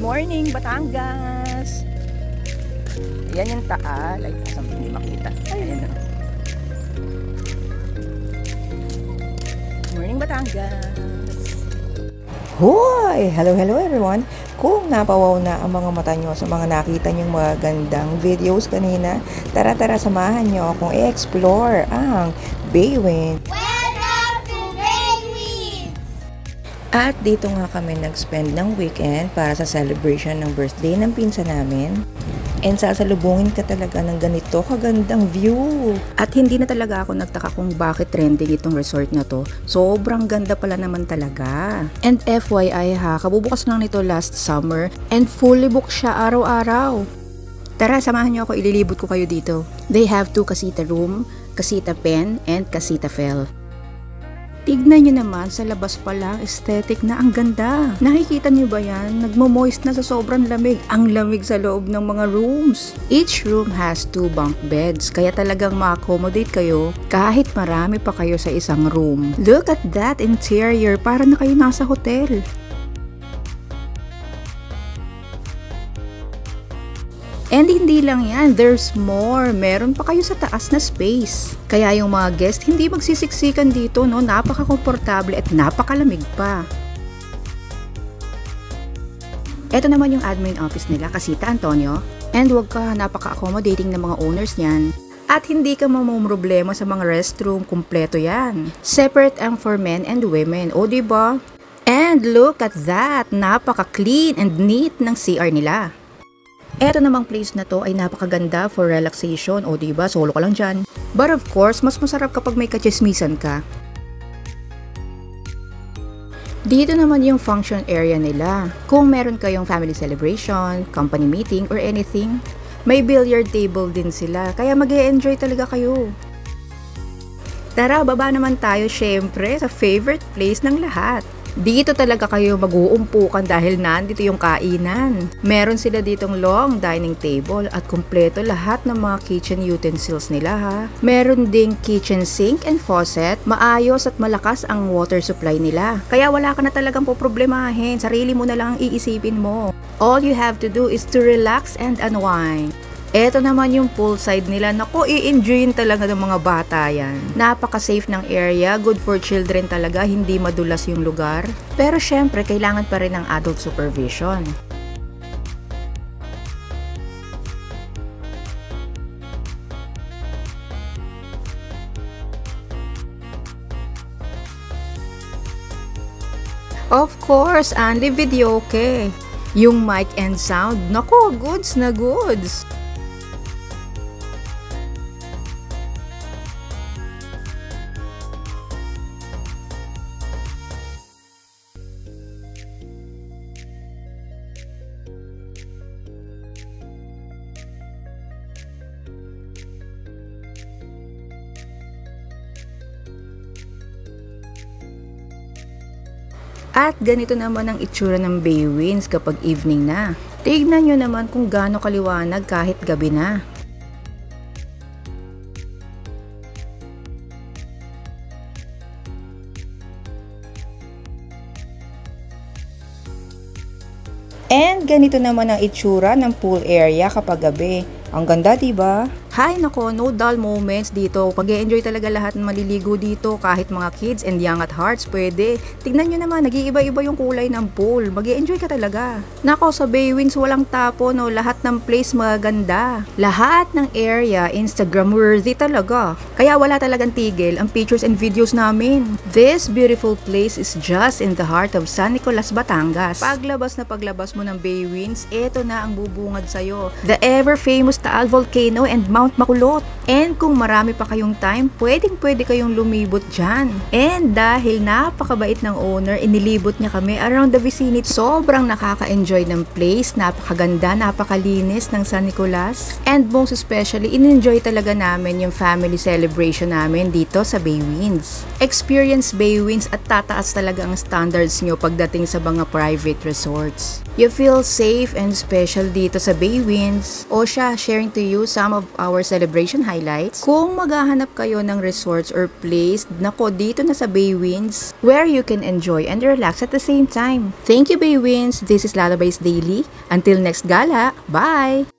morning, Batangas! Ayan yung taal. Ay, saan hindi makita? Ayan na. Morning, Batangas! Hoy! Hello everyone! Kung napawaw na ang mga mata nyo sa mga nakita nyong magandang videos kanina, tara samahan nyo akong i-explore ang Baywin. At dito nga kami nag-spend ng weekend para sa celebration ng birthday ng pinsan namin. And sasalubungin ka talaga ng ganito kagandang view. At hindi na talaga ako nagtaka kung bakit trending itong resort na to. Sobrang ganda pala naman talaga. And FYI ha, kabubukas lang nito last summer and fully booked siya araw-araw. Tara, samahan niyo ako, ililibot ko kayo dito. They have 2 casita room, casita pen, and casita fel. Tignan nyo naman, sa labas pa lang, aesthetic na, ang ganda. Nakikita nyo ba yan? Nagmo-moist na sa sobrang lamig. Ang lamig sa loob ng mga rooms. Each room has 2 bunk beds, kaya talagang ma-accommodate kayo kahit marami pa kayo sa isang room. Look at that interior, para na kayo nasa hotel. And hindi lang yan, there's more. Meron pa kayo sa taas na space. Kaya yung mga guest hindi magsisiksikan dito, no? Napaka-komportable at napakalamig pa. Ito naman yung admin office nila, Casita Antonio. And wag ka, napaka-accommodating ng mga owners niyan. At hindi ka mamumroblema sa mga restroom, kumpleto yan. Separate ang for men and women, o diba? And look at that, napaka-clean and neat ng CR nila. Eto namang place na to ay napakaganda for relaxation, o diba, solo ka lang dyan. But of course, mas masarap kapag may kachismisan ka. Dito naman yung function area nila. Kung meron kayong family celebration, company meeting, or anything, may billiard table din sila, kaya mag-e-enjoy talaga kayo. Tara, baba naman tayo syempre sa favorite place ng lahat. Dito talaga kayo mag-uumpukan dahil nandito yung kainan. Meron sila ditong long dining table at kumpleto lahat ng mga kitchen utensils nila ha. Meron ding kitchen sink and faucet. Maayos at malakas ang water supply nila. Kaya wala ka na talagang poproblemahin. Sarili mo na lang ang iisipin mo. All you have to do is to relax and unwind. Eto naman yung poolside nila. Naku, i-enjoyin talaga ng mga bata yan. Napaka-safe ng area, good for children talaga, hindi madulas yung lugar. Pero syempre, kailangan pa rin ng adult supervision. Of course, only video okay. Yung mic and sound, naku, goods na goods. At ganito naman ang itsura ng Baywinds kapag evening na. Tignan nyo naman kung gaano kaliwanag kahit gabi na. And ganito naman ang itsura ng pool area kapag gabi. Ang ganda, diba? Hay nako, no dull moments dito. Pag-e-enjoy talaga lahat ng maliligo dito, kahit mga kids and young at hearts, pwede. Tignan nyo naman, nag-iiba-iba yung kulay ng pool. Mag-e-enjoy ka talaga. Nako, sa Baywinds walang tapo, no? Lahat ng place maganda. Lahat ng area, Instagram worthy talaga. Kaya wala talagang tigil ang pictures and videos namin. This beautiful place is just in the heart of San Nicolas, Batangas. Paglabas mo ng Baywinds, eto na ang bubungad sa'yo. The ever-famous Taal Volcano and Mount Makulot. And kung marami pa kayong time, pwede kayong lumibot dyan. And dahil napakabait ng owner, inilibot niya kami around the vicinity. Sobrang nakaka-enjoy ng place, napakaganda, napakalinis ng San Nicolas. And most especially, in-enjoy talaga namin yung family celebration namin dito sa Baywinds. Experience Baywinds at tataas talaga ang standards nyo pagdating sa mga private resorts. You feel safe and special dito sa Bay Winds. O siya, sharing to you some of our celebration highlights. Kung maghahanap kayo ng resorts or place, nako dito na sa Bay Winds, where you can enjoy and relax at the same time. Thank you, Bay Winds. This is Lullabies Daily. Until next gala, bye!